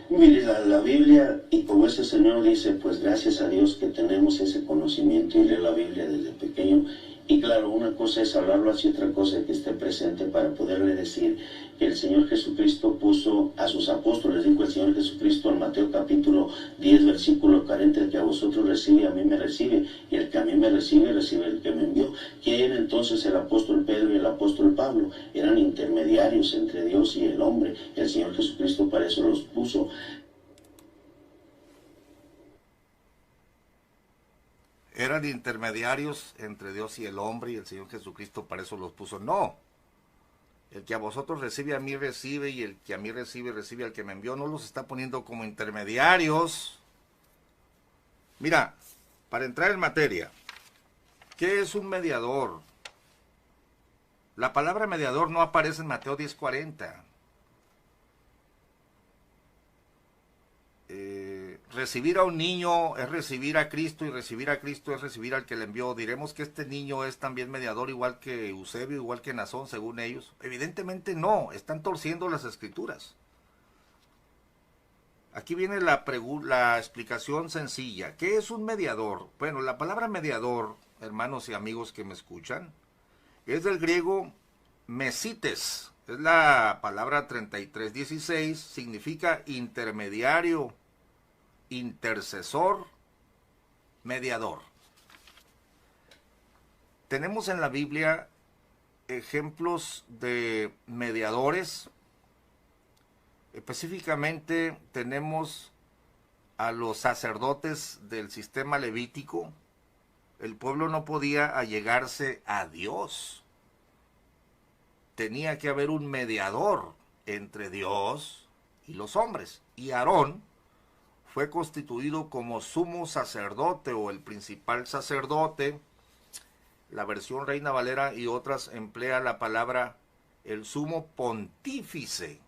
Mire, la Biblia, y como ese señor dice, pues gracias a Dios que tenemos ese conocimiento y lee la Biblia desde pequeño. Y claro, una cosa es hablarlo así, otra cosa es que esté presente para poderle decir que el Señor Jesucristo puso a sus apóstoles, dijo el Señor Jesucristo en Mateo capítulo 10, versículo 40, el que a vosotros recibe, a mí me recibe, y el que a mí me recibe, recibe el que me envió. ¿Quién era entonces el apóstol Pedro y el apóstol Pablo? Eran intermediarios entre Dios y el hombre. El Señor Jesucristo para eso los puso. Eran intermediarios entre Dios y el hombre, y el Señor Jesucristo para eso los puso. No, el que a vosotros recibe, a mí recibe, y el que a mí recibe, recibe al que me envió. No los está poniendo como intermediarios. Mira, para entrar en materia, ¿qué es un mediador? La palabra mediador no aparece en Mateo 10:40. Recibir a un niño es recibir a Cristo, y recibir a Cristo es recibir al que le envió. Diremos que este niño es también mediador, igual que Eusebio, igual que Nazón, según ellos. Evidentemente no, están torciendo las escrituras. Aquí viene la explicación sencilla. ¿Qué es un mediador? Bueno, la palabra mediador, hermanos y amigos que me escuchan, es del griego mesites. Es la palabra 33:16, significa intermediario, intercesor, mediador. Tenemos en la Biblia ejemplos de mediadores. Específicamente tenemos a los sacerdotes del sistema levítico. El pueblo no podía allegarse a Dios. Tenía que haber un mediador entre Dios y los hombres. Y Aarón fue constituido como sumo sacerdote o el principal sacerdote. La versión Reina Valera y otras emplea la palabra el sumo pontífice.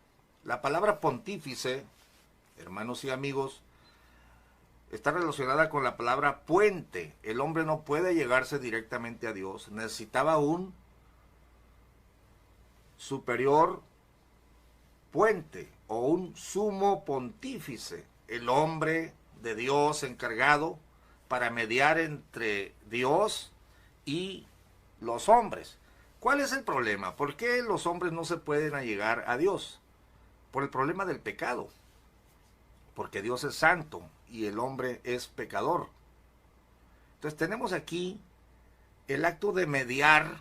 La palabra pontífice, hermanos y amigos, está relacionada con la palabra puente. El hombre no puede llegarse directamente a Dios. Necesitaba un superior puente o un sumo pontífice, el hombre de Dios encargado para mediar entre Dios y los hombres. ¿Cuál es el problema? ¿Por qué los hombres no se pueden allegar a Dios? Por el problema del pecado. Porque Dios es santo y el hombre es pecador. Entonces tenemos aquí el acto de mediar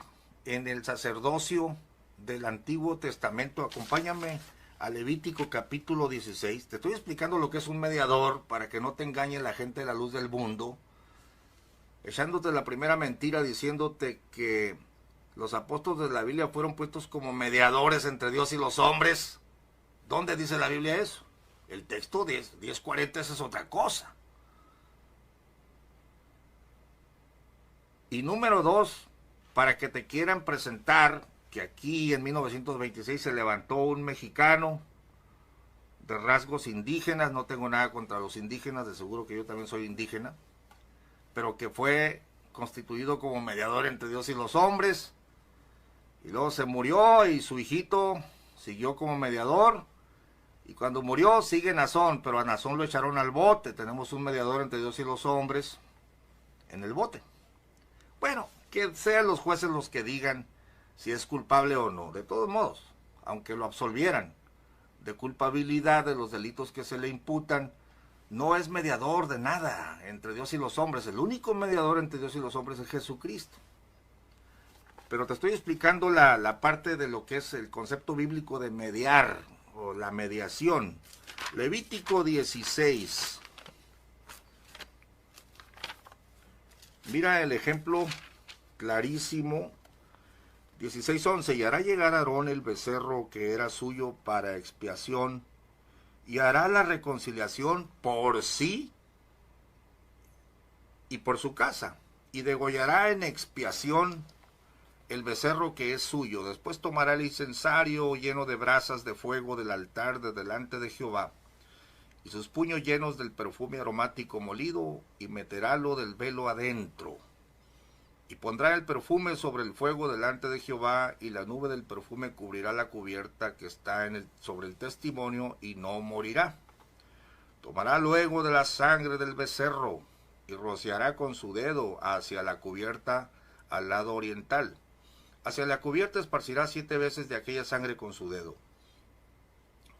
en el sacerdocio del Antiguo Testamento. Acompáñame a Levítico capítulo 16. Te estoy explicando lo que es un mediador para que no te engañe la gente de la luz del mundo, echándote la primera mentira diciéndote que los apóstoles de la Biblia fueron puestos como mediadores entre Dios y los hombres. ¿Dónde dice la Biblia eso? El texto 10:40 es otra cosa. Y número 2, para que te quieran presentar que aquí en 1926 se levantó un mexicano de rasgos indígenas. No tengo nada contra los indígenas, de seguro que yo también soy indígena, pero que fue constituido como mediador entre Dios y los hombres, y luego se murió y su hijito siguió como mediador, y cuando murió sigue Nazón, pero a Nazón lo echaron al bote. Tenemos un mediador entre Dios y los hombres en el bote. Bueno, que sean los jueces los que digan si es culpable o no. De todos modos, aunque lo absolvieran de culpabilidad de los delitos que se le imputan, no es mediador de nada entre Dios y los hombres. El único mediador entre Dios y los hombres es Jesucristo. Pero te estoy explicando la parte de lo que es el concepto bíblico de mediar o la mediación. Levítico 16. Mira el ejemplo clarísimo. 16:11. Y hará llegar a Aarón el becerro que era suyo para expiación, y hará la reconciliación por sí y por su casa, y degollará en expiación el becerro que es suyo. Después tomará el incensario lleno de brasas de fuego del altar de delante de Jehová, y sus puños llenos del perfume aromático molido, y meterálo del velo adentro. Y pondrá el perfume sobre el fuego delante de Jehová, y la nube del perfume cubrirá la cubierta que está sobre el testimonio, y no morirá. Tomará luego de la sangre del becerro y rociará con su dedo hacia la cubierta al lado oriental. Hacia la cubierta esparcirá 7 veces de aquella sangre con su dedo.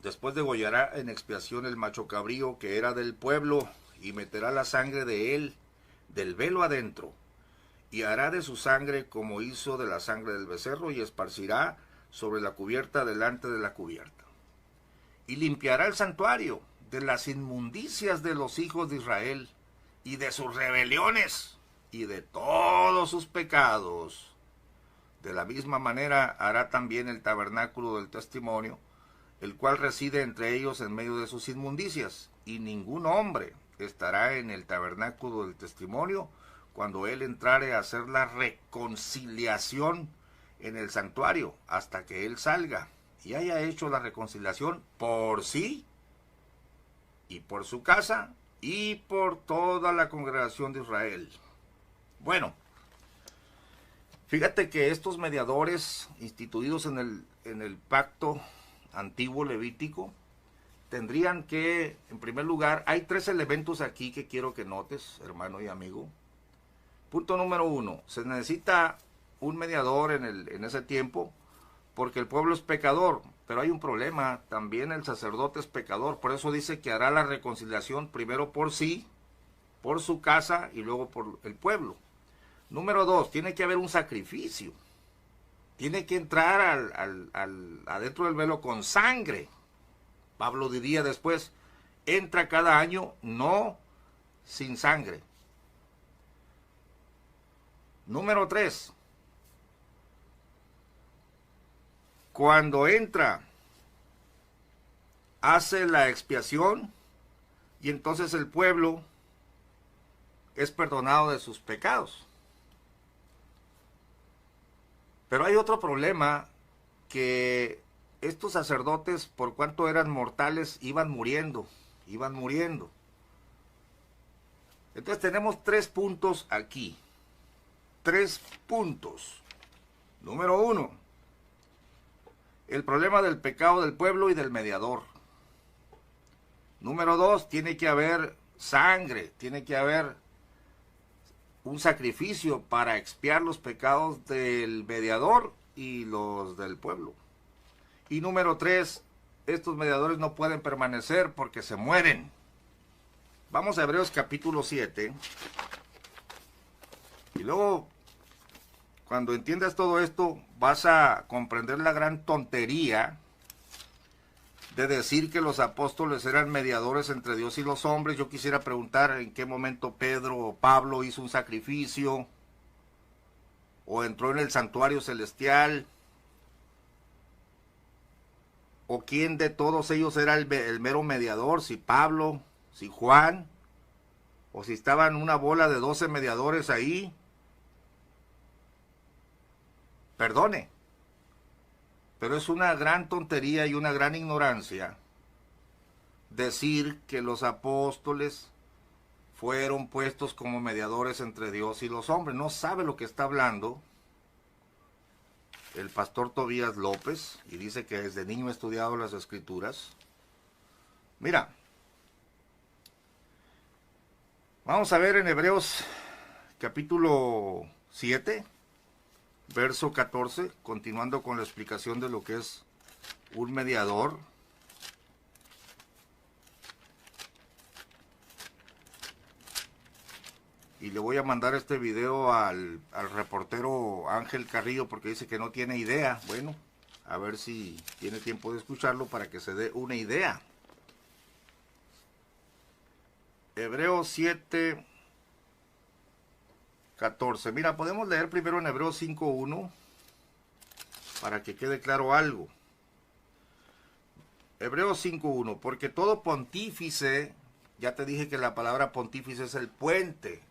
Después degollará en expiación el macho cabrío que era del pueblo y meterá la sangre de él del velo adentro. Y hará de su sangre como hizo de la sangre del becerro y esparcirá sobre la cubierta delante de la cubierta. Y limpiará el santuario de las inmundicias de los hijos de Israel y de sus rebeliones y de todos sus pecados. De la misma manera hará también el tabernáculo del testimonio, el cual reside entre ellos en medio de sus inmundicias, y ningún hombre estará en el tabernáculo del testimonio cuando él entrare a hacer la reconciliación en el santuario, hasta que él salga y haya hecho la reconciliación por sí y por su casa y por toda la congregación de Israel. Bueno, fíjate que estos mediadores instituidos en el pacto antiguo levítico tendrían que, en primer lugar, hay 3 elementos aquí que quiero que notes, hermano y amigo. Punto número 1, se necesita un mediador en ese tiempo porque el pueblo es pecador, pero hay un problema, también el sacerdote es pecador, por eso dice que hará la reconciliación primero por sí, por su casa y luego por el pueblo. Número 2, tiene que haber un sacrificio, tiene que entrar adentro del velo con sangre. Pablo diría después, entra cada año, no sin sangre. Número 3, cuando entra, hace la expiación y entonces el pueblo es perdonado de sus pecados. Pero hay otro problema, que estos sacerdotes, por cuanto eran mortales, iban muriendo. Entonces tenemos 3 puntos aquí. 3 puntos. Número 1, el problema del pecado del pueblo y del mediador. Número 2, tiene que haber sangre, tiene que haber un sacrificio para expiar los pecados del mediador y los del pueblo. Y número 3, estos mediadores no pueden permanecer porque se mueren. Vamos a Hebreos capítulo 7. Y luego, cuando entiendas todo esto, vas a comprender la gran tontería de decir que los apóstoles eran mediadores entre Dios y los hombres. Yo quisiera preguntar en qué momento Pedro o Pablo hizo un sacrificio o entró en el santuario celestial, o quién de todos ellos era el mero mediador, si Pablo, si Juan, o si estaban una bola de 12 mediadores ahí. Perdone, pero es una gran tontería y una gran ignorancia decir que los apóstoles fueron puestos como mediadores entre Dios y los hombres. No sabe lo que está hablando el pastor Tobías López, y dice que desde niño ha estudiado las Escrituras. Mira, vamos a ver en Hebreos capítulo 7, verso 14, continuando con la explicación de lo que es un mediador. Y le voy a mandar este video al reportero Ángel Carrillo porque dice que no tiene idea. Bueno, a ver si tiene tiempo de escucharlo para que se dé una idea. Hebreos 7, 14. Mira, podemos leer primero en Hebreos 5:1 para que quede claro algo. Hebreos 5:1. Porque todo pontífice, ya te dije que la palabra pontífice es el puente.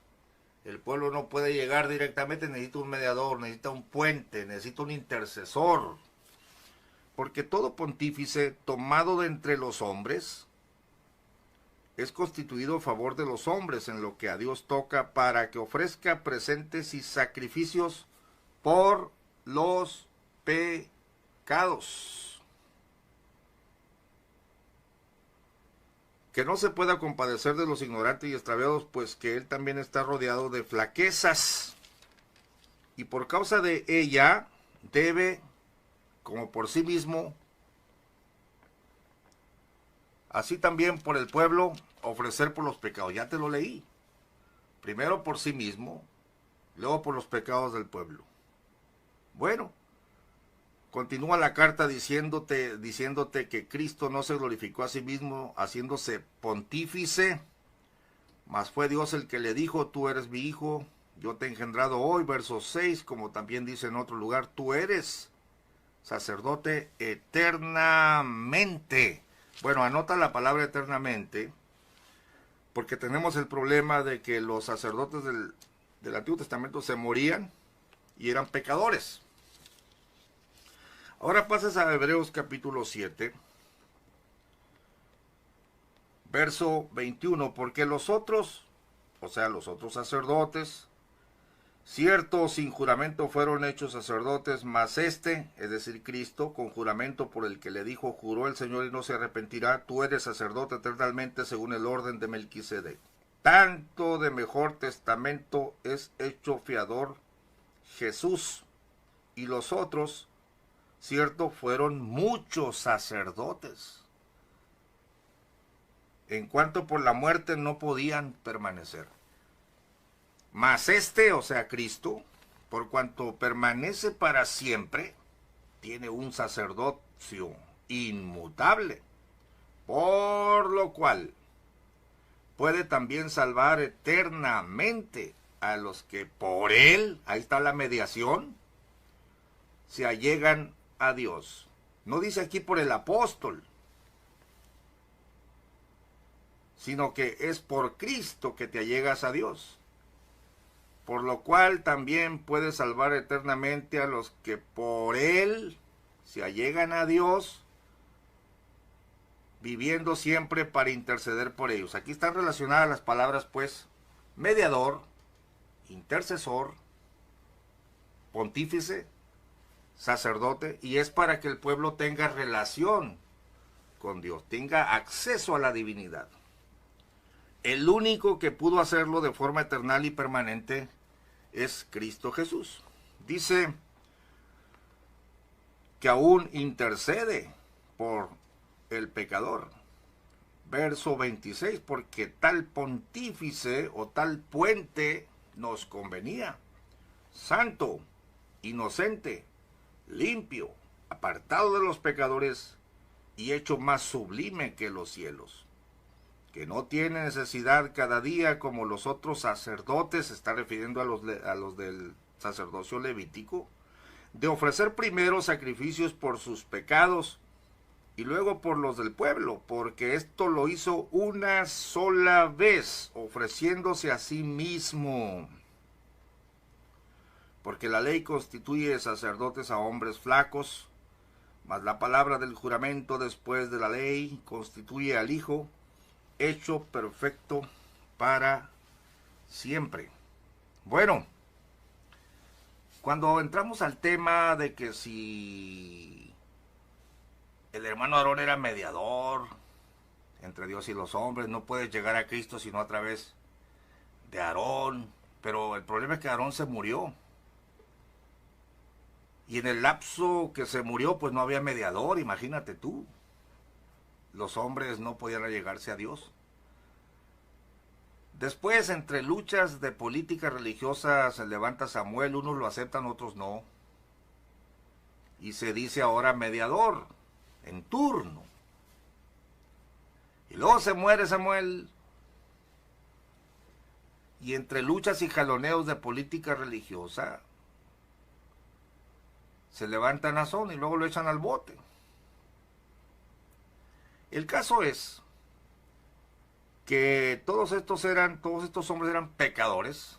El pueblo no puede llegar directamente, necesita un mediador, necesita un puente, necesita un intercesor. Porque todo pontífice tomado de entre los hombres es constituido a favor de los hombres en lo que a Dios toca, para que ofrezca presentes y sacrificios por los pecados. que no se pueda compadecer de los ignorantes y extraviados, pues que él también está rodeado de flaquezas. Y por causa de ella, debe, como por sí mismo, así también por el pueblo, ofrecer por los pecados. Ya te lo leí. Primero por sí mismo, luego por los pecados del pueblo. Bueno, continúa la carta diciéndote que Cristo no se glorificó a sí mismo haciéndose pontífice, mas fue Dios el que le dijo, tú eres mi hijo, yo te he engendrado hoy, verso 6, como también dice en otro lugar, tú eres sacerdote eternamente. Bueno, anota la palabra eternamente, porque tenemos el problema de que los sacerdotes del Antiguo Testamento se morían y eran pecadores. Ahora pasas a Hebreos capítulo 7, verso 21, porque los otros, o sea, los otros sacerdotes, cierto, sin juramento fueron hechos sacerdotes, mas este, es decir, Cristo, con juramento por el que le dijo, juró el Señor y no se arrepentirá, tú eres sacerdote eternamente según el orden de Melquisedec. Tanto de mejor testamento es hecho fiador Jesús, y los otros, cierto, fueron muchos sacerdotes, en cuanto por la muerte no podían permanecer. Mas este, o sea, Cristo, por cuanto permanece para siempre, tiene un sacerdocio inmutable, por lo cual puede también salvar eternamente a los que por él, ahí está la mediación, se allegan a Dios. No dice aquí por el apóstol, sino que es por Cristo que te allegas a Dios. Por lo cual también puede salvar eternamente a los que por él se allegan a Dios, viviendo siempre para interceder por ellos. Aquí están relacionadas las palabras, pues, mediador, intercesor, pontífice, sacerdote, y es para que el pueblo tenga relación con Dios, tenga acceso a la divinidad. El único que pudo hacerlo de forma eterna y permanente es Cristo Jesús. Dice que aún intercede por el pecador. Verso 26, porque tal pontífice o tal puente nos convenía, santo, inocente, limpio, apartado de los pecadores y hecho más sublime que los cielos, que no tiene necesidad cada día como los otros sacerdotes, se está refiriendo a los del sacerdocio levítico, de ofrecer primero sacrificios por sus pecados y luego por los del pueblo, porque esto lo hizo una sola vez, ofreciéndose a sí mismo. Porque la ley constituye sacerdotes a hombres flacos, mas la palabra del juramento después de la ley constituye al Hijo, hecho perfecto para siempre. Bueno, cuando entramos al tema de que si el hermano Aarón era mediador entre Dios y los hombres, no puedes llegar a Cristo sino a través de Aarón, pero el problema es que Aarón se murió. Y en el lapso que se murió, pues no había mediador, imagínate tú. Los hombres no podían allegarse a Dios. Después, entre luchas de política religiosa, se levanta Samuel, unos lo aceptan, otros no. Y se dice ahora mediador, en turno. Y luego se muere Samuel. Y entre luchas y jaloneos de política religiosa, se levanta Nazón y luego lo echan al bote. El caso es que todos estos hombres eran pecadores,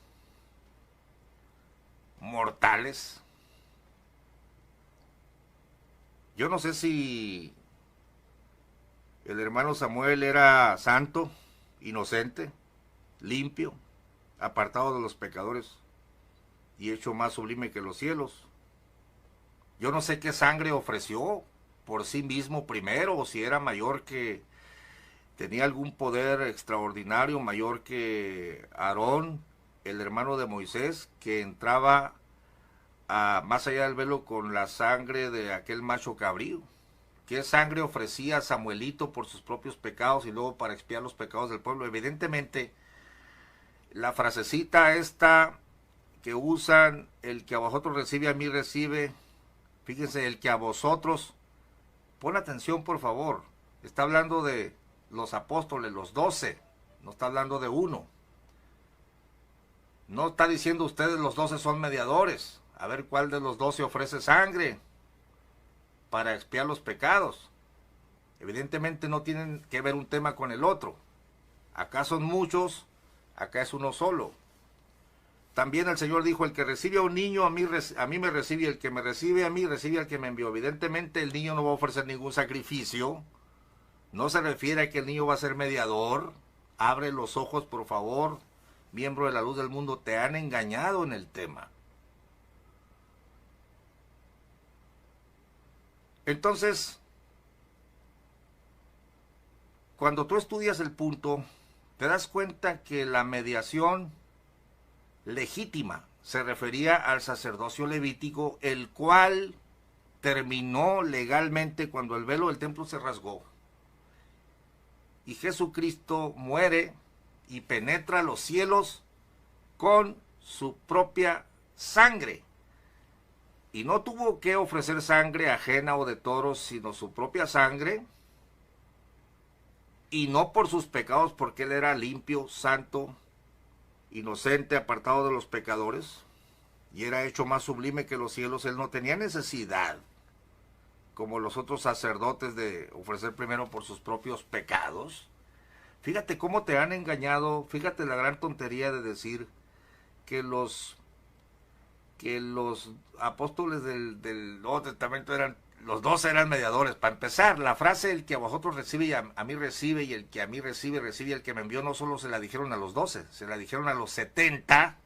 mortales. Yo no sé si el hermano Samuel era santo, inocente, limpio, apartado de los pecadores y hecho más sublime que los cielos. Yo no sé qué sangre ofreció por sí mismo primero, o si era mayor que tenía algún poder extraordinario, mayor que Aarón, el hermano de Moisés, que entraba más allá del velo con la sangre de aquel macho cabrío. ¿Qué sangre ofrecía Samuelito por sus propios pecados y luego para expiar los pecados del pueblo? Evidentemente, la frasecita esta que usan, el que a vosotros recibe, a mí recibe, fíjense, el que a vosotros, pon atención por favor, está hablando de los apóstoles, los 12, no está hablando de uno. No está diciendo ustedes los 12 son mediadores, a ver cuál de los 12 ofrece sangre para expiar los pecados. Evidentemente no tienen que ver un tema con el otro. Acá son muchos, acá es uno solo. También el Señor dijo, el que recibe a un niño, a mí me recibe, y el que me recibe a mí, recibe al que me envió. Evidentemente el niño no va a ofrecer ningún sacrificio. No se refiere a que el niño va a ser mediador. Abre los ojos, por favor. Miembro de la luz del mundo, te han engañado en el tema. Entonces, cuando tú estudias el punto, te das cuenta que la mediación legítima se refería al sacerdocio levítico, el cual terminó legalmente cuando el velo del templo se rasgó. Y Jesucristo muere y penetra los cielos con su propia sangre. Y no tuvo que ofrecer sangre ajena o de toros, sino su propia sangre. Y no por sus pecados, porque él era limpio, santo, inocente, apartado de los pecadores, y era hecho más sublime que los cielos. Él no tenía necesidad, como los otros sacerdotes, de ofrecer primero por sus propios pecados. Fíjate cómo te han engañado, fíjate la gran tontería de decir que los apóstoles del Nuevo Testamento eran, los 12 eran mediadores. Para empezar, la frase el que a vosotros recibe y a mí recibe, y el que a mí recibe, recibe el que me envió, no solo se la dijeron a los 12, se la dijeron a los 70,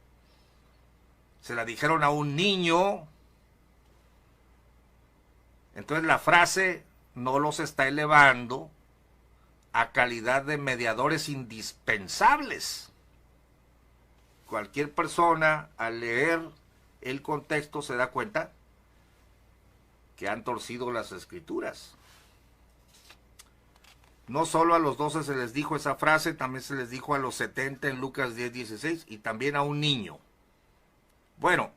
se la dijeron a un niño. Entonces la frase no los está elevando a calidad de mediadores indispensables. Cualquier persona al leer el contexto se da cuenta que han torcido las escrituras. No solo a los 12 se les dijo esa frase, también se les dijo a los 70 en Lucas 10:16 y también a un niño. Bueno,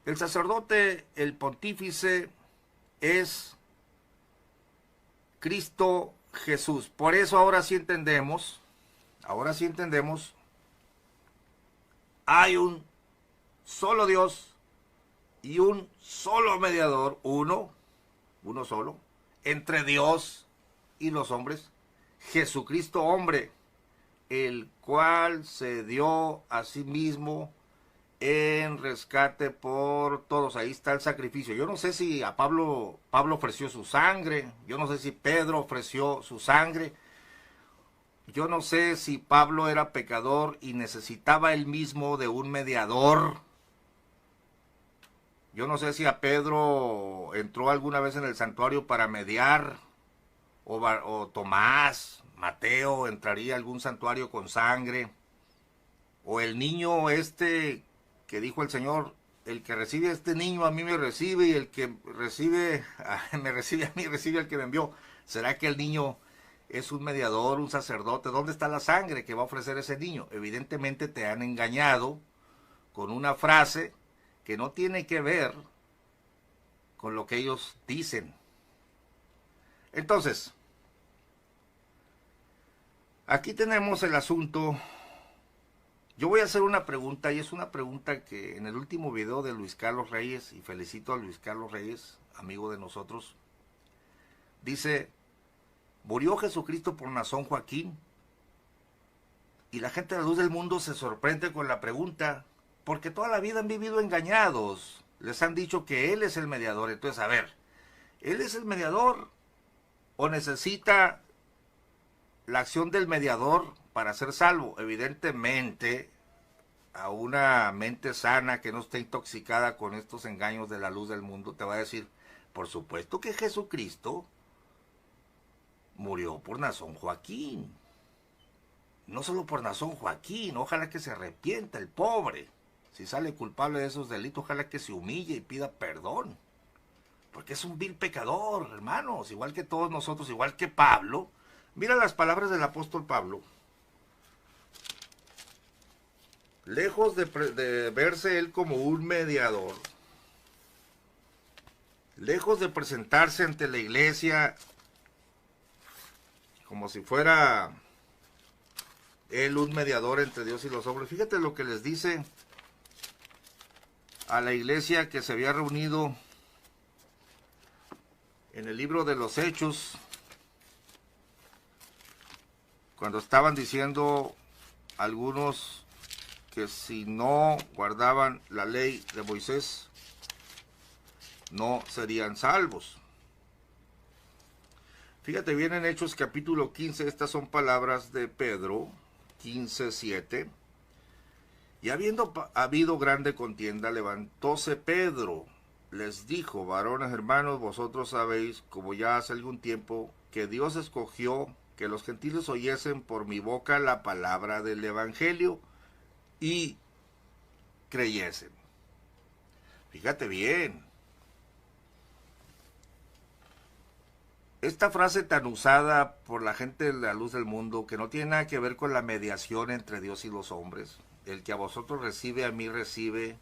el sacerdote, el pontífice, es Cristo Jesús. Por eso ahora sí entendemos, hay un solo Dios y un solo mediador, uno solo, entre Dios y los hombres, Jesucristo hombre, el cual se dio a sí mismo en rescate por todos. Ahí está el sacrificio. Yo no sé si a Pablo ofreció su sangre, yo no sé si Pedro ofreció su sangre, yo no sé si Pablo era pecador y necesitaba él mismo de un mediador. Yo no sé si a Pedro entró alguna vez en el santuario para mediar, o Tomás, Mateo, entraría a algún santuario con sangre, o el niño este que dijo el Señor, el que recibe a este niño a mí me recibe, y el que recibe me recibe a mí, recibe al que me envió. ¿Será que el niño es un mediador, un sacerdote? ¿Dónde está la sangre que va a ofrecer ese niño? Evidentemente te han engañado con una frase que no tiene que ver con lo que ellos dicen. Entonces, aquí tenemos el asunto. Yo voy a hacer una pregunta, y es una pregunta que en el último video de Luis Carlos Reyes, y felicito a Luis Carlos Reyes, amigo de nosotros, dice, ¿murió Jesucristo por Nazón Joaquín? Y la gente de la luz del mundo se sorprende con la pregunta, porque toda la vida han vivido engañados. Les han dicho que Él es el mediador. Entonces, a ver, ¿Él es el mediador o necesita la acción del mediador para ser salvo? Evidentemente, a una mente sana que no esté intoxicada con estos engaños de la luz del mundo te va a decir, por supuesto que Jesucristo murió por Nazón Joaquín. No solo por Nazón Joaquín, ojalá que se arrepienta el pobre. Si sale culpable de esos delitos, ojalá que se humille y pida perdón. Porque es un vil pecador, hermanos, igual que todos nosotros, igual que Pablo. Mira las palabras del apóstol Pablo. Lejos de verse él como un mediador, lejos de presentarse ante la iglesia como si fuera él un mediador entre Dios y los hombres, fíjate lo que les dice a la iglesia que se había reunido en el libro de los Hechos, cuando estaban diciendo algunos que si no guardaban la ley de Moisés, no serían salvos. Fíjate bien en Hechos capítulo 15, estas son palabras de Pedro, 15:7. Y habiendo habido grande contienda, levantóse Pedro, les dijo: varones hermanos, vosotros sabéis, como ya hace algún tiempo, que Dios escogió que los gentiles oyesen por mi boca la palabra del evangelio y creyesen. Fíjate bien. Esta frase tan usada por la gente de la luz del mundo, que no tiene nada que ver con la mediación entre Dios y los hombres. El que a vosotros recibe, a mí recibe.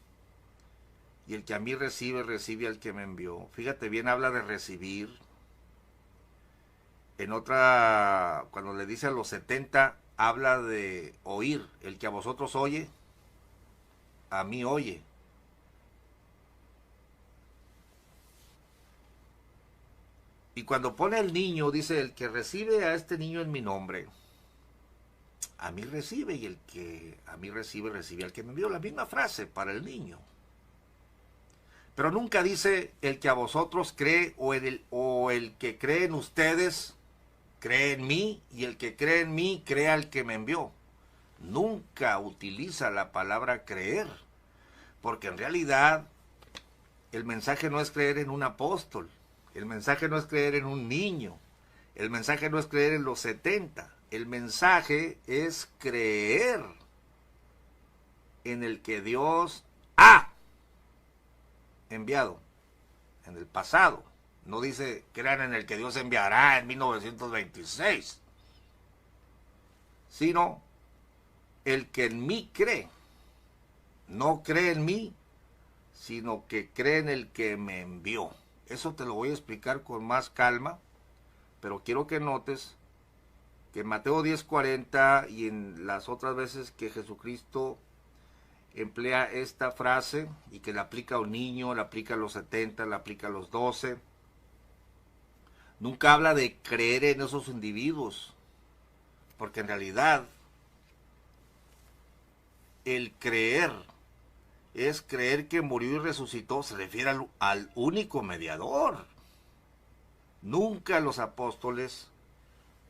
Y el que a mí recibe, recibe al que me envió. Fíjate bien, habla de recibir. En otra, cuando le dice a los 70, habla de oír. El que a vosotros oye, a mí oye. Y cuando pone el niño, dice: el que recibe a este niño en mi nombre, a mí recibe, y el que a mí recibe, recibe al que me envió. La misma frase para el niño. Pero nunca dice: el que a vosotros cree, o el que cree en ustedes, cree en mí, y el que cree en mí, cree al que me envió. Nunca utiliza la palabra creer, porque en realidad el mensaje no es creer en un apóstol, el mensaje no es creer en un niño, el mensaje no es creer en los 70, el mensaje es creer en el que Dios ha enviado en el pasado. No dice crean en el que Dios enviará en 1926, sino el que en mí cree. No cree en mí, sino que cree en el que me envió. Eso te lo voy a explicar con más calma, pero quiero que notes que en Mateo 10:40 y en las otras veces que Jesucristo emplea esta frase y que la aplica a un niño, la aplica a los 70, la aplica a los 12, nunca habla de creer en esos individuos, porque en realidad el creer es creer que murió y resucitó, se refiere al único mediador. Nunca los apóstoles,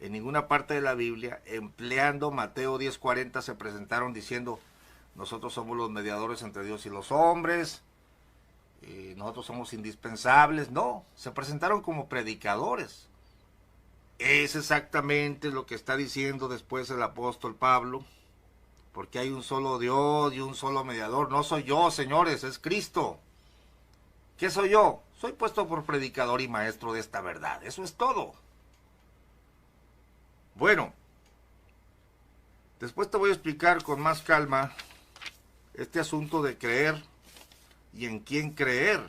en ninguna parte de la Biblia, empleando Mateo 10:40, se presentaron diciendo: nosotros somos los mediadores entre Dios y los hombres, nosotros somos indispensables. No, se presentaron como predicadores. Es exactamente lo que está diciendo después el apóstol Pablo, porque hay un solo Dios y un solo mediador. No soy yo, señores, es Cristo. ¿Qué soy yo? Soy puesto por predicador y maestro de esta verdad. Eso es todo. Bueno, después te voy a explicar con más calma este asunto de creer y en quién creer.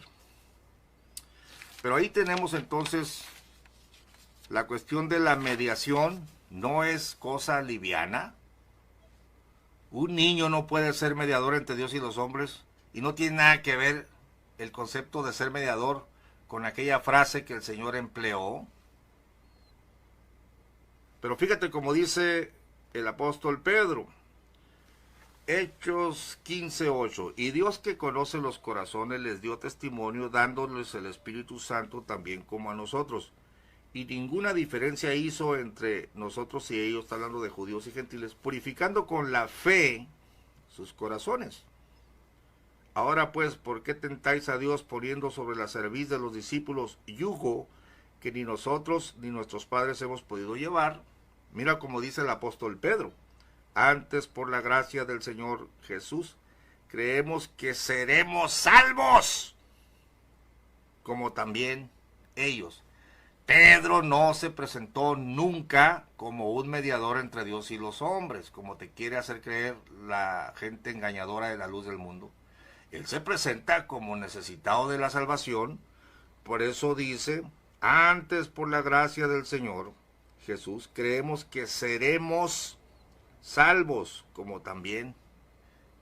Pero ahí tenemos entonces la cuestión de la mediación. No es cosa liviana. Un niño no puede ser mediador entre Dios y los hombres, y no tiene nada que ver el concepto de ser mediador con aquella frase que el Señor empleó. Pero fíjate como dice el apóstol Pedro, Hechos 15:8, y Dios que conoce los corazones les dio testimonio dándoles el Espíritu Santo también como a nosotros. Y ninguna diferencia hizo entre nosotros y ellos, está hablando de judíos y gentiles, purificando con la fe sus corazones. Ahora pues, ¿por qué tentáis a Dios poniendo sobre la cerviz de los discípulos yugo que ni nosotros ni nuestros padres hemos podido llevar. Mira como dice el apóstol Pedro: antes, por la gracia del Señor Jesús, creemos que seremos salvos, como también ellos. Pedro no se presentó nunca como un mediador entre Dios y los hombres, como te quiere hacer creer la gente engañadora de la luz del mundo. Él se presenta como necesitado de la salvación. Por eso dice: antes, por la gracia del Señor Jesús, creemos que seremos salvos, como también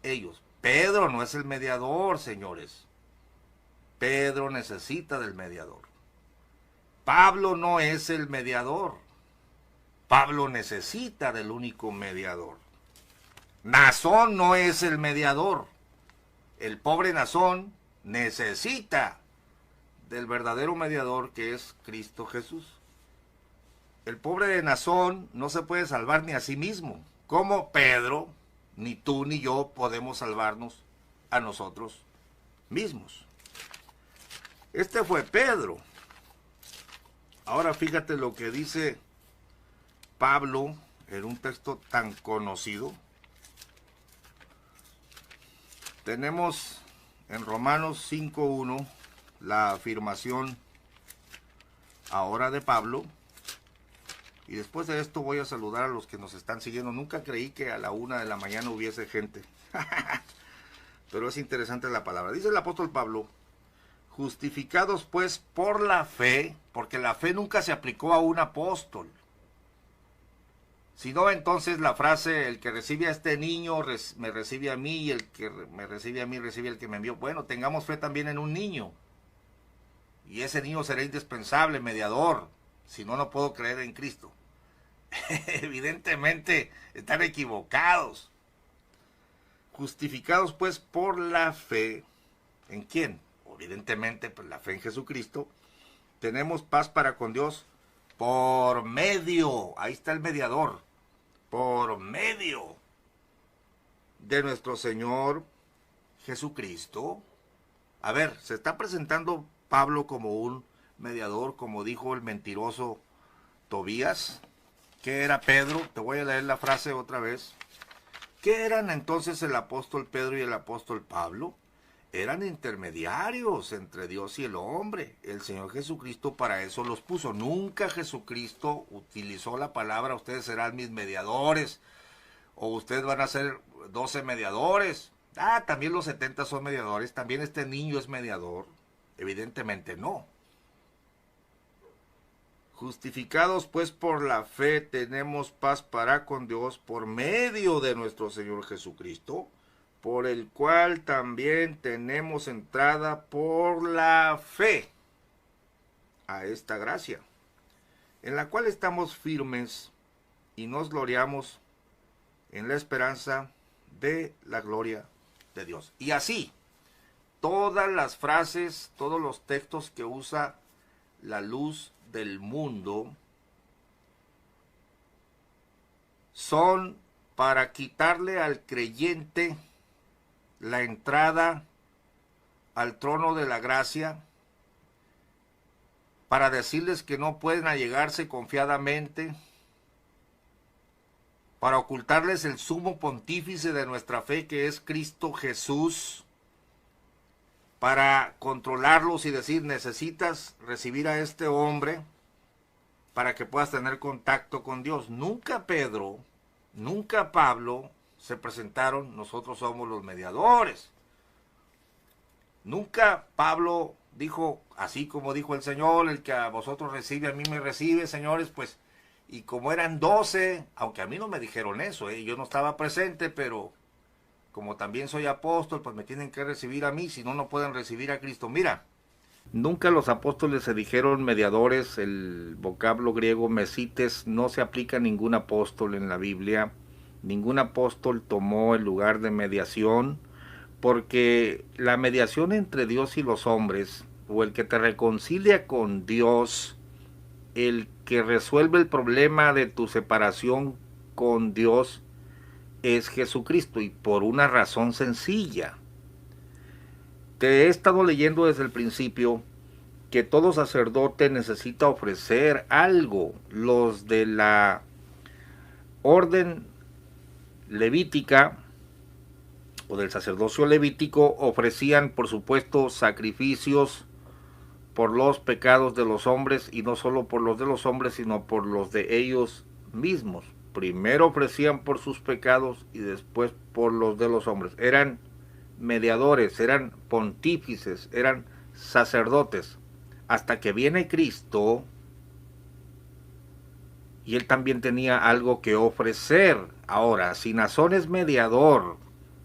ellos. Pedro no es el mediador, señores. Pedro necesita del mediador. Pablo no es el mediador. Pablo necesita del único mediador. Nazón no es el mediador. El pobre Nazón necesita del verdadero mediador, que es Cristo Jesús. El pobre de Nazón no se puede salvar ni a sí mismo. Como Pedro, ni tú ni yo podemos salvarnos a nosotros mismos. Este fue Pedro. Ahora fíjate lo que dice Pablo en un texto tan conocido. Tenemos en Romanos 5:1 la afirmación ahora de Pablo. Y después de esto voy a saludar a los que nos están siguiendo. Nunca creí que a la 1 de la mañana hubiese gente. Pero es interesante la palabra. Dice el apóstol Pablo: justificados pues por la fe, porque la fe nunca se aplicó a un apóstol. Si no, entonces la frase, el que recibe a este niño me recibe a mí, y el que me recibe a mí recibe al que me envió. Bueno, tengamos fe también en un niño. Y ese niño será indispensable, mediador. Si no, no puedo creer en Cristo. Evidentemente están equivocados. Justificados pues por la fe. ¿En quién? Evidentemente, pues la fe en Jesucristo. Tenemos paz para con Dios por medio, ahí está el mediador, por medio de nuestro Señor Jesucristo. A ver, se está presentando Pablo como un mediador, como dijo el mentiroso Tobías. ¿Qué era Pedro? Te voy a leer la frase otra vez. ¿Qué eran entonces el apóstol Pedro y el apóstol Pablo? Eran intermediarios entre Dios y el hombre. El Señor Jesucristo para eso los puso. Nunca Jesucristo utilizó la palabra: ustedes serán mis mediadores, o ustedes van a ser 12 mediadores. También los 70 son mediadores, también este niño es mediador. Evidentemente no. Justificados pues por la fe, tenemos paz para con Dios por medio de nuestro Señor Jesucristo, por el cual también tenemos entrada por la fe a esta gracia, en la cual estamos firmes y nos gloriamos en la esperanza de la gloria de Dios. Y así, todas las frases, todos los textos que usa la luz del mundo son para quitarle al creyente la entrada al trono de la gracia, para decirles que no pueden allegarse confiadamente, para ocultarles el sumo pontífice de nuestra fe, que es Cristo Jesús, para controlarlos y decir: necesitas recibir a este hombre para que puedas tener contacto con Dios. Nunca Pedro, nunca Pablo se presentaron: nosotros somos los mediadores. Nunca Pablo dijo, así como dijo el Señor: el que a vosotros recibe, a mí me recibe, señores. Pues, y como eran 12, aunque a mí no me dijeron eso, yo no estaba presente, pero como también soy apóstol, pues me tienen que recibir a mí, si no, no pueden recibir a Cristo. Mira, nunca los apóstoles se dijeron mediadores. El vocablo griego mesites no se aplica a ningún apóstol en la Biblia. Ningún apóstol tomó el lugar de mediación, porque la mediación entre Dios y los hombres, o el que te reconcilia con Dios, el que resuelve el problema de tu separación con Dios, es Jesucristo, y por una razón sencilla. Te he estado leyendo desde el principio que todo sacerdote necesita ofrecer algo. Los de la orden levítica o del sacerdocio levítico ofrecían, por supuesto, sacrificios por los pecados de los hombres, y no solo por los de los hombres, sino por los de ellos mismos. Primero ofrecían por sus pecados y después por los de los hombres. Eran mediadores, eran pontífices, eran sacerdotes, hasta que viene Cristo y él también tenía algo que ofrecer. Ahora, si Nazón es mediador,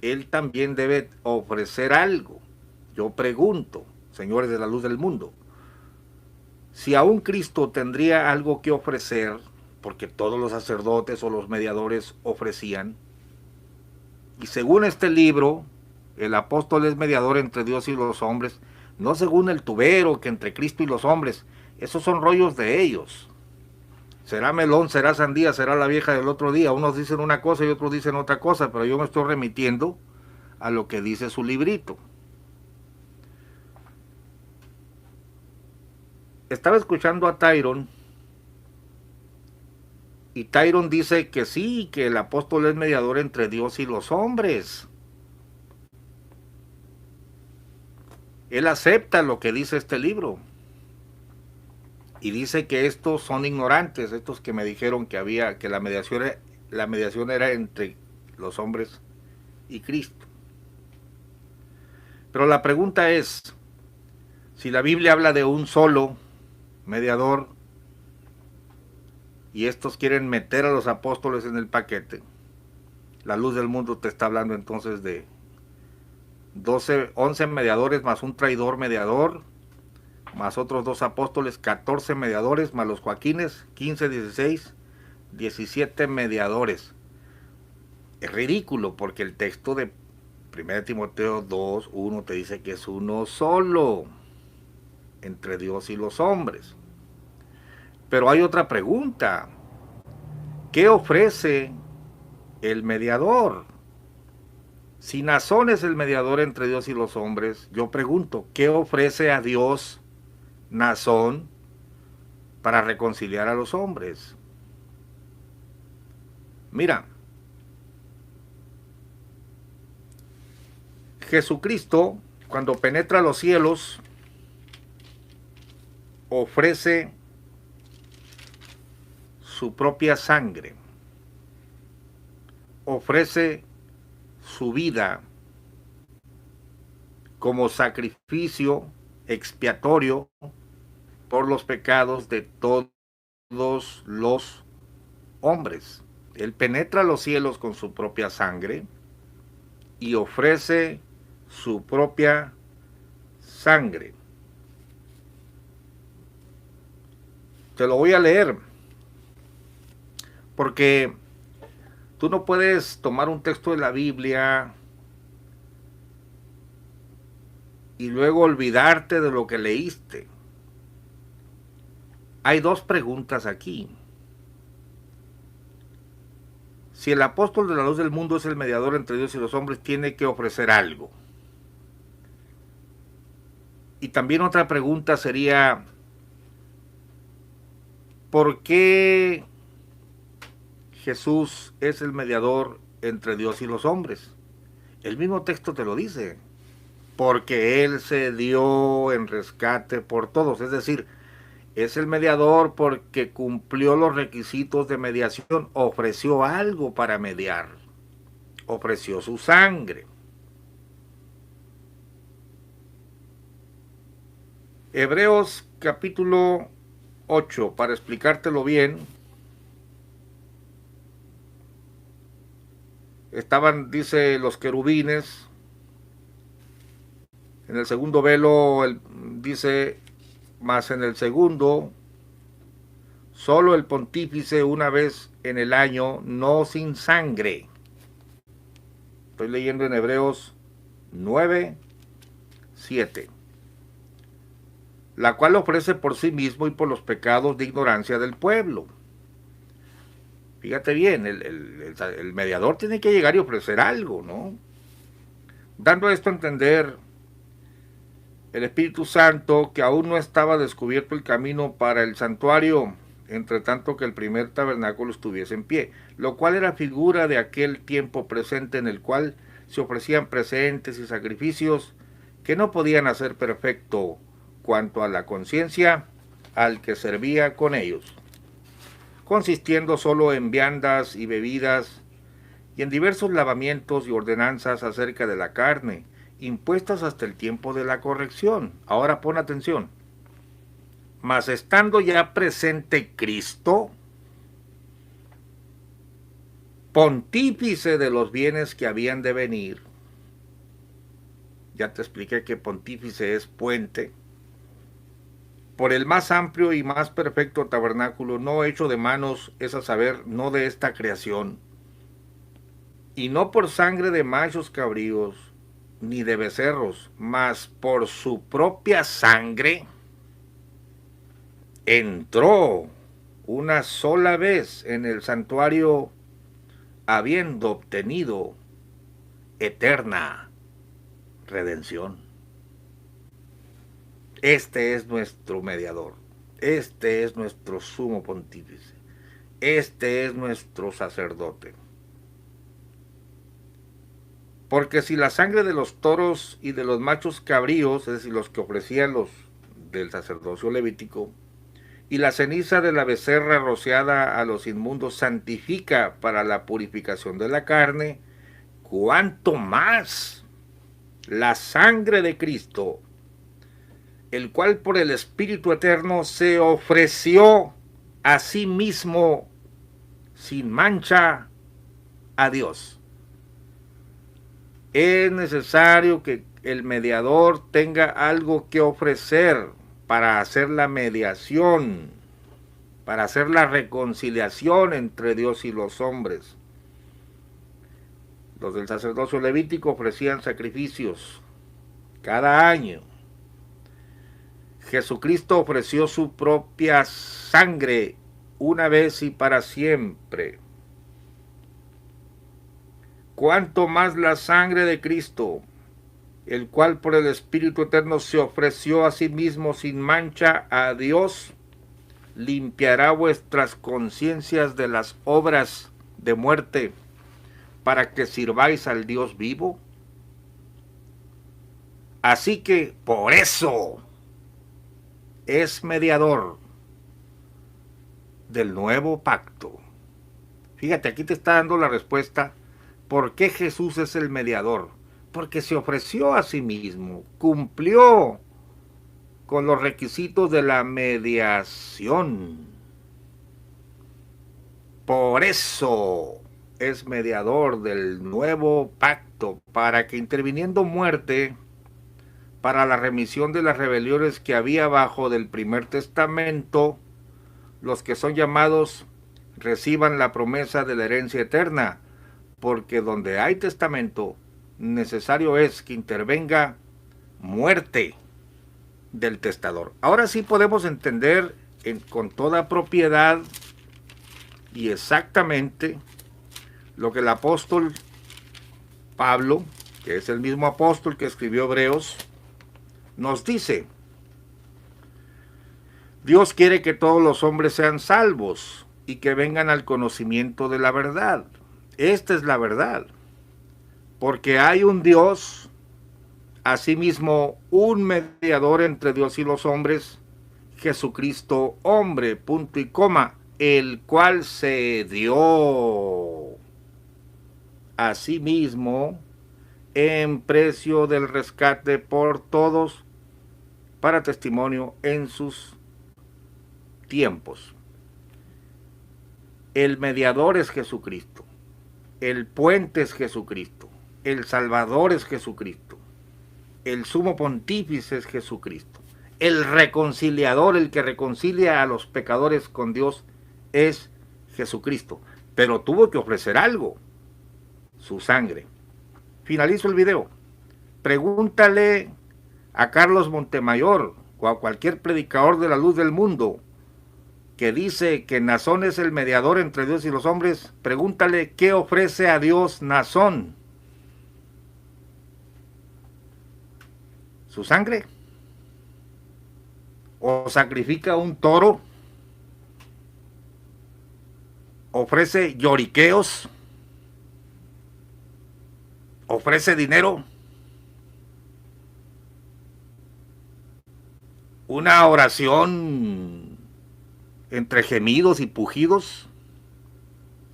él también debe ofrecer algo. Yo pregunto, señores de la luz del mundo, si aún Cristo tendría algo que ofrecer, porque todos los sacerdotes o los mediadores ofrecían, y según este libro, el apóstol es mediador entre Dios y los hombres, no según el tubero, que entre Cristo y los hombres. Esos son rollos de ellos. Será melón, será sandía, será la vieja del otro día. Unos dicen una cosa y otros dicen otra cosa, pero yo me estoy remitiendo a lo que dice su librito. Estaba escuchando a Tyron, y Tyron dice que sí, que el apóstol es mediador entre Dios y los hombres. Él acepta lo que dice este libro. Y dice que estos son ignorantes, estos que me dijeron que la mediación era entre los hombres y Cristo. Pero la pregunta es, si la Biblia habla de un solo mediador y estos quieren meter a los apóstoles en el paquete, la luz del mundo te está hablando entonces de 11 mediadores más un traidor mediador, más otros 2 apóstoles, 14 mediadores, más los Joaquines, 15, 16, 17 mediadores. Es ridículo porque el texto de 1 Timoteo 2, 1 te dice que es uno solo entre Dios y los hombres. Pero hay otra pregunta. ¿Qué ofrece el mediador? Si Nazón es el mediador entre Dios y los hombres, yo pregunto, ¿qué ofrece a Dios Nazón para reconciliar a los hombres? Mira, Jesucristo, cuando penetra los cielos, ofrece su propia sangre, ofrece su vida como sacrificio expiatorio por los pecados de todos los hombres. Él penetra los cielos con su propia sangre y ofrece su propia sangre. Te lo voy a leer, porque tú no puedes tomar un texto de la Biblia y luego olvidarte de lo que leíste. Hay 2 preguntas aquí. Si el apóstol de la luz del mundo es el mediador entre Dios y los hombres, tiene que ofrecer algo. Y también otra pregunta sería, ¿por qué Jesús es el mediador entre Dios y los hombres? El mismo texto te lo dice. Porque Él se dio en rescate por todos. Es decir, es el mediador porque cumplió los requisitos de mediación. Ofreció algo para mediar. Ofreció su sangre. Hebreos capítulo 8, para explicártelo bien. Estaban, dice, los querubines. En el segundo velo dice, más en el segundo, solo el pontífice una vez en el año, no sin sangre. Estoy leyendo en Hebreos 9, 7. La cual ofrece por sí mismo y por los pecados de ignorancia del pueblo. Fíjate bien, el mediador tiene que llegar y ofrecer algo, ¿no? Dando esto a entender el Espíritu Santo, que aún no estaba descubierto el camino para el santuario, entre tanto que el primer tabernáculo estuviese en pie, lo cual era figura de aquel tiempo presente en el cual se ofrecían presentes y sacrificios que no podían hacer perfecto cuanto a la conciencia al que servía con ellos, consistiendo solo en viandas y bebidas y en diversos lavamientos y ordenanzas acerca de la carne, impuestas hasta el tiempo de la corrección. Ahora pon atención. Mas estando ya presente Cristo, pontífice de los bienes que habían de venir, ya te expliqué que pontífice es puente, por el más amplio y más perfecto tabernáculo, no hecho de manos, es a saber, no de esta creación, y no por sangre de machos cabríos, ni de becerros, mas por su propia sangre, entró una sola vez en el santuario, habiendo obtenido eterna redención. Este es nuestro mediador, este es nuestro sumo pontífice, este es nuestro sacerdote. Porque si la sangre de los toros y de los machos cabríos, es decir, los que ofrecían los del sacerdocio levítico, y la ceniza de la becerra rociada a los inmundos santifica para la purificación de la carne, cuánto más la sangre de Cristo, el cual por el Espíritu Eterno se ofreció a sí mismo sin mancha a Dios. Es necesario que el mediador tenga algo que ofrecer para hacer la mediación, para hacer la reconciliación entre Dios y los hombres. Los del sacerdocio levítico ofrecían sacrificios cada año. Jesucristo ofreció su propia sangre una vez y para siempre. Cuanto más la sangre de Cristo, el cual por el Espíritu Eterno se ofreció a sí mismo sin mancha a Dios, limpiará vuestras conciencias de las obras de muerte, para que sirváis al Dios vivo. Así que por eso es mediador del nuevo pacto. Fíjate, aquí te está dando la respuesta. ¿Por qué Jesús es el mediador? Porque se ofreció a sí mismo, cumplió con los requisitos de la mediación. Por eso es mediador del nuevo pacto, para que interviniendo muerte para la remisión de las rebeliones que había bajo del primer testamento, los que son llamados reciban la promesa de la herencia eterna, porque donde hay testamento, necesario es que intervenga muerte del testador. Ahora sí podemos entender con toda propiedad y exactamente lo que el apóstol Pablo, que es el mismo apóstol que escribió Hebreos, nos dice. Dios quiere que todos los hombres sean salvos y que vengan al conocimiento de la verdad. Esta es la verdad. Porque hay un Dios, asimismo un mediador entre Dios y los hombres, Jesucristo hombre, punto y coma, el cual se dio a sí mismo en precio del rescate por todos, para testimonio en sus tiempos. El mediador es Jesucristo, el puente es Jesucristo, el Salvador es Jesucristo, el sumo pontífice es Jesucristo, el reconciliador, el que reconcilia a los pecadores con Dios, es Jesucristo. Pero tuvo que ofrecer algo, su sangre. Finalizo el video. Pregúntale a Carlos Montemayor o a cualquier predicador de la luz del mundo que dice que Nazón es el mediador entre Dios y los hombres. Pregúntale qué ofrece a Dios Nazón. ¿Su sangre? o sacrifica un toro, ofrece lloriqueos, ofrece dinero, una oración entre gemidos y pujidos,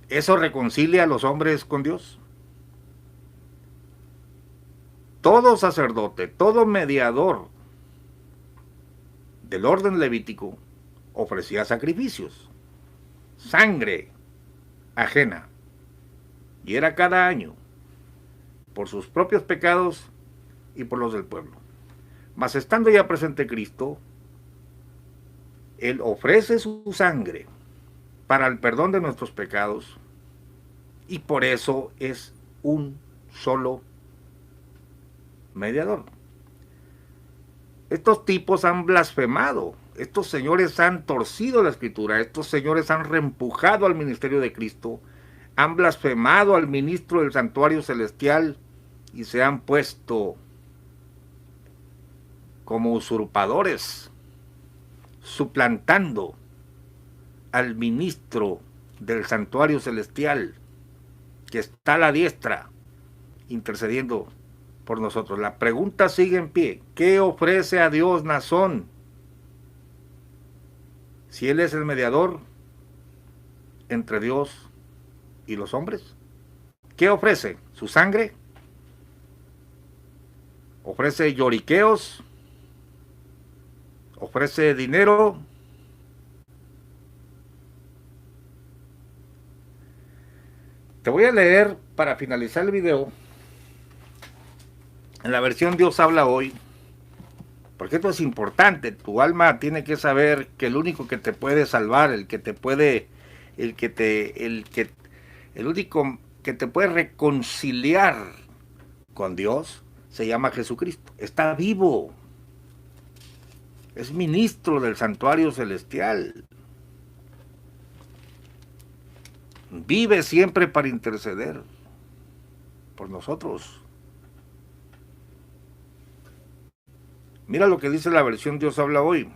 ¿eso reconcilia a los hombres con Dios? Todo sacerdote, todo mediador del orden levítico ofrecía sacrificios, sangre ajena, y era cada año, por sus propios pecados y por los del pueblo. Mas estando ya presente Cristo, Él ofrece su sangre para el perdón de nuestros pecados, y por eso es un solo mediador. Estos tipos han blasfemado, estos señores han torcido la escritura, estos señores han reempujado al ministerio de Cristo, han blasfemado al ministro del santuario celestial y se han puesto como usurpadores, suplantando al ministro del santuario celestial que está a la diestra intercediendo por nosotros. La pregunta sigue en pie: ¿qué ofrece a Dios Nazón si Él es el mediador entre Dios y los hombres? ¿Qué ofrece? ¿Su sangre? ¿Ofrece lloriqueos? ¿Ofrece dinero? Te voy a leer para finalizar el video en la versión Dios habla hoy, porque esto es importante. Tu alma tiene que saber que el único que te puede salvar, el único que te puede reconciliar con Dios, se llama Jesucristo. Está vivo. Es ministro del santuario celestial. Vive siempre para interceder por nosotros. Mira lo que dice la versión Dios habla hoy.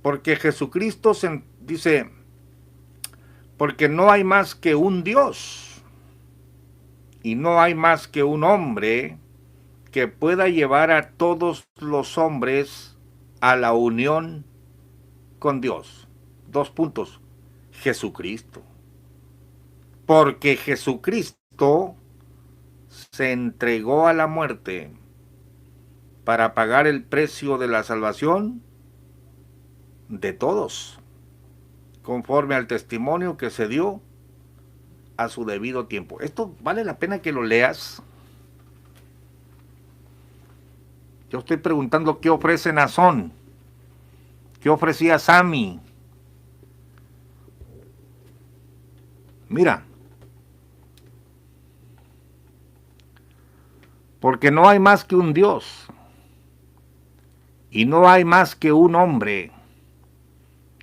Porque Jesucristo dice, porque no hay más que un Dios y no hay más que un hombre que pueda llevar a todos los hombres a la unión con Dios. 2 puntos. Jesucristo. Porque Jesucristo se entregó a la muerte para pagar el precio de la salvación de todos, conforme al testimonio que se dio a su debido tiempo. Esto vale la pena que lo leas. Yo estoy preguntando qué ofrece Nazón, qué ofrecía Sami. Mira, porque no hay más que un Dios y no hay más que un hombre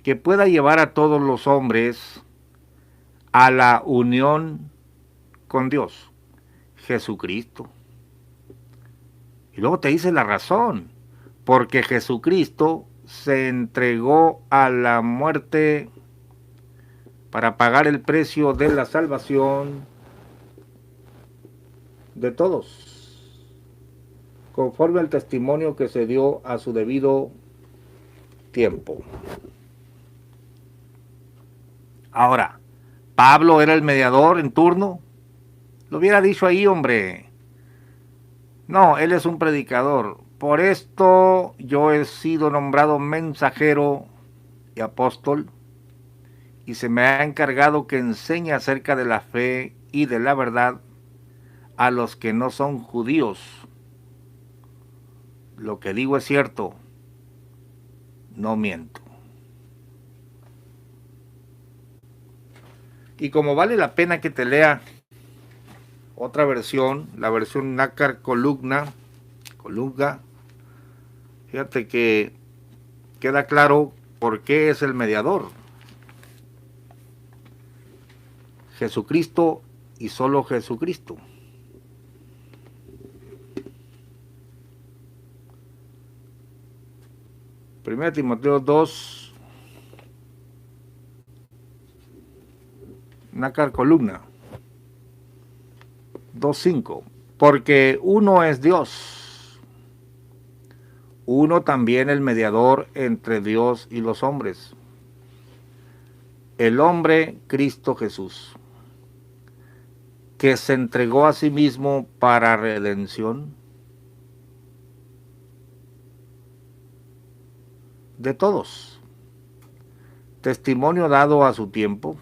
que pueda llevar a todos los hombres a la unión con Dios, Jesucristo. Y luego te dice la razón, porque Jesucristo se entregó a la muerte para pagar el precio de la salvación de todos, conforme al testimonio que se dio a su debido tiempo. Ahora, ¿Pablo era el mediador en turno? Lo hubiera dicho ahí, hombre. No, él es un predicador. Por esto yo he sido nombrado mensajero y apóstol, y se me ha encargado que enseñe acerca de la fe y de la verdad a los que no son judíos. Lo que digo es cierto, no miento. Y como vale la pena que te lea otra versión, la versión Nácar Colunga, fíjate que queda claro por qué es el mediador. Jesucristo y solo Jesucristo. 1 Timoteo 2, una columna, 2:5. Porque uno es Dios, uno también el mediador entre Dios y los hombres, el hombre Cristo Jesús, que se entregó a sí mismo para redención de todos, testimonio dado a su tiempo,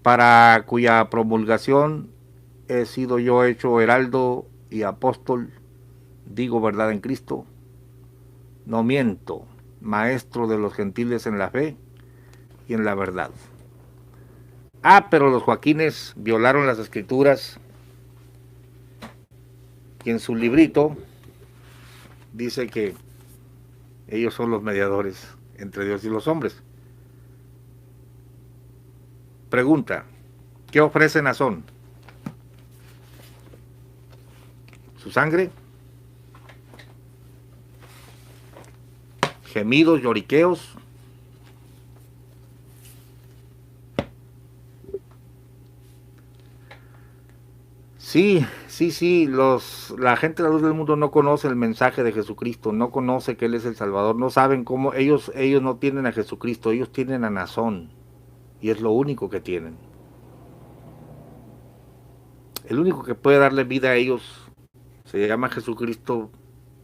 para cuya promulgación he sido yo hecho heraldo y apóstol, digo verdad en Cristo, no miento, maestro de los gentiles en la fe y en la verdad. Pero los Joaquines violaron las escrituras y en su librito dice que ellos son los mediadores entre Dios y los hombres. Pregunta, ¿qué ofrece Nazón? ¿Su sangre? ¿Gemidos, lloriqueos? Sí, la gente de la luz del mundo no conoce el mensaje de Jesucristo, no conoce que Él es el Salvador, no saben cómo, ellos no tienen a Jesucristo, ellos tienen a Nazón, y es lo único que tienen. El único que puede darle vida a ellos se llama Jesucristo,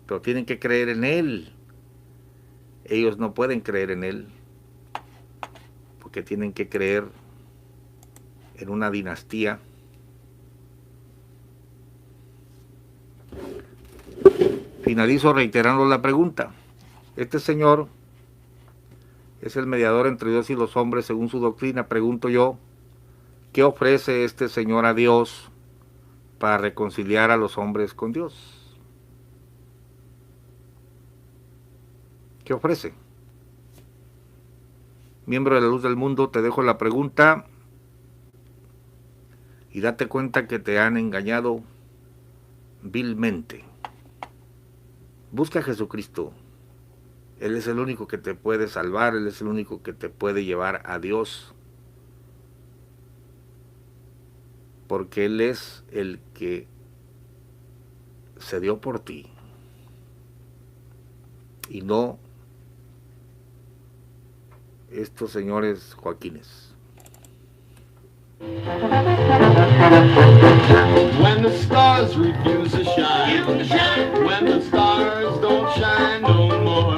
pero tienen que creer en Él. Ellos no pueden creer en Él, porque tienen que creer en una dinastía. Finalizo reiterando la pregunta. Este señor es el mediador entre Dios y los hombres según su doctrina. Pregunto yo, ¿qué ofrece este señor a Dios para reconciliar a los hombres con Dios? ¿Qué ofrece? Miembro de la luz del mundo, te dejo la pregunta y date cuenta que te han engañado vilmente. Busca a Jesucristo. Él es el único que te puede salvar, Él es el único que te puede llevar a Dios. Porque Él es el que se dio por ti. Y no estos señores Joaquines. When the stars refuse to shine, when the stars don't shine no more,